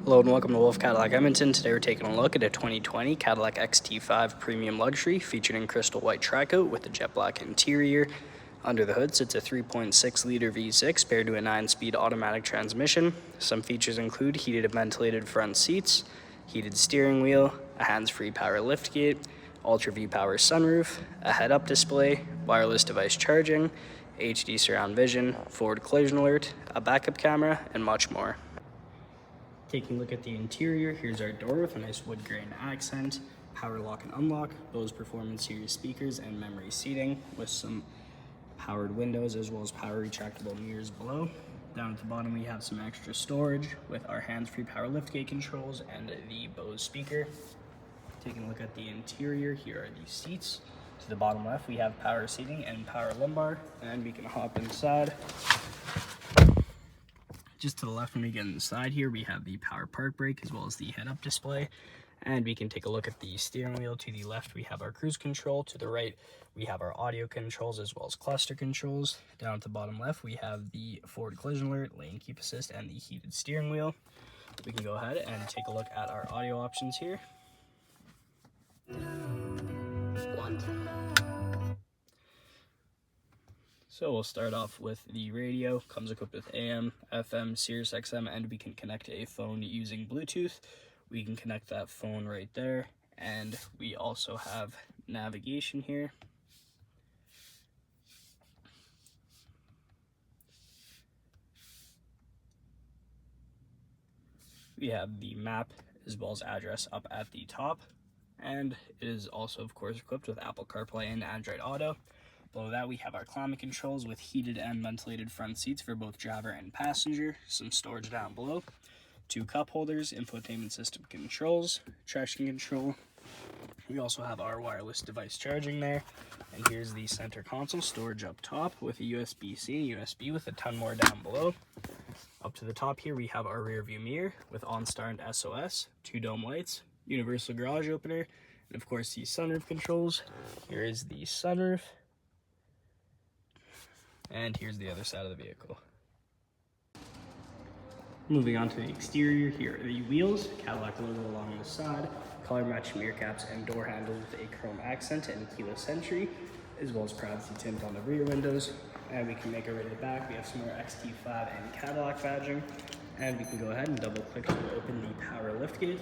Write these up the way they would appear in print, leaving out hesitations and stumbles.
Hello and welcome to Wolfe Cadillac Edmonton. Today we're taking a look at a 2020 Cadillac XT5 Premium Luxury featured in Crystal White Tricoat with a jet black interior. Under the hood sits a 3.6 liter V6 paired to a 9-speed automatic transmission. Some features include heated and ventilated front seats, heated steering wheel, a hands-free power liftgate, UltraView power sunroof, a head-up display, wireless device charging, HD surround vision, forward collision alert, a backup camera, and much more. Taking a look at the interior, here's our door with a nice wood grain accent, power lock and unlock, Bose Performance Series speakers and memory seating with some powered windows as well as power retractable mirrors below. Down at the bottom we have some extra storage with our hands-free power liftgate controls and the Bose speaker. Taking a look at the interior, here are the seats. To the bottom left we have power seating and power lumbar, and we can hop inside. Just to the left when we get inside here, we have the power park brake as well as the head-up display. And we can take a look at the steering wheel. To the left, we have our cruise control. To the right, we have our audio controls as well as cluster controls. Down at the bottom left, we have the forward collision alert, lane keep assist, and the heated steering wheel. We can go ahead and take a look at our audio options here. So we'll start off with the radio. Comes equipped with AM, FM, Sirius XM, and we can connect a phone using Bluetooth. We can connect that phone right there, and we also have navigation here. We have the map as well as address up at the top, and it is also of course equipped with Apple CarPlay and Android Auto. Below that we have our climate controls with heated and ventilated front seats for both driver and passenger, some storage down below, 2 cup holders, infotainment system controls, traction control. We also have our wireless device charging there, and here's the center console, storage up top with a USB-C and USB with a ton more down below. Up to the top here we have our rear view mirror with OnStar and SOS, 2 dome lights, universal garage opener, and of course the sunroof controls. Here is the sunroof. And here's the other side of the vehicle. Moving on to the exterior, here are the wheels, Cadillac logo along the side, color matched mirror caps and door handles with a chrome accent and keyless entry, as well as privacy tint on the rear windows. And we can make our way to the back. We have some more XT5 and Cadillac badging. And we can go ahead and double click to open the power liftgate.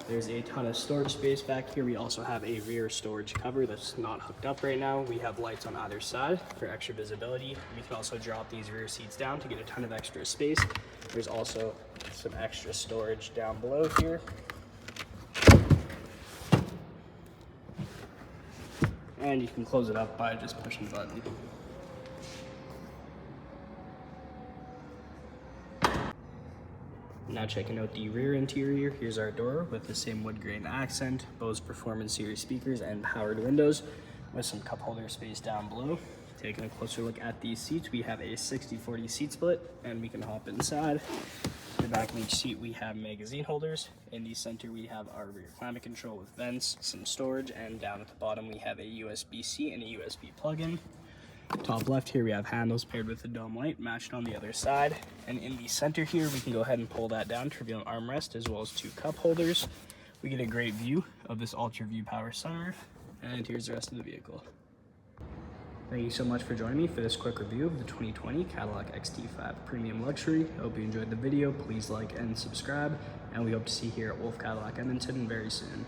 There's a ton of storage space back here. We also have a rear storage cover that's not hooked up right now. We have lights on either side for extra visibility. We can also drop these rear seats down to get a ton of extra space. There's also some extra storage down below here. And you can close it up by just pushing the button. Now checking out the rear interior, here's our door with the same wood grain accent, Bose Performance Series speakers and powered windows with some cup holder space down below. Taking a closer look at these seats, we have a 60/40 seat split, and we can hop inside. In the back of each seat we have magazine holders. In the center we have our rear climate control with vents, some storage, and down at the bottom we have a USB-C and a USB plug-in. Top left here we have handles paired with a dome light matched on the other side, and in the center here we can go ahead and pull that down to reveal an armrest as well as 2 cup holders. We get a great view of this UltraView power sunroof, and here's the rest of the vehicle. Thank you so much for joining me for this quick review of the 2020 Cadillac XT5 Premium Luxury. I hope you enjoyed the video. Please like and subscribe, and we hope to see you here at Wolfe Cadillac Edmonton very soon.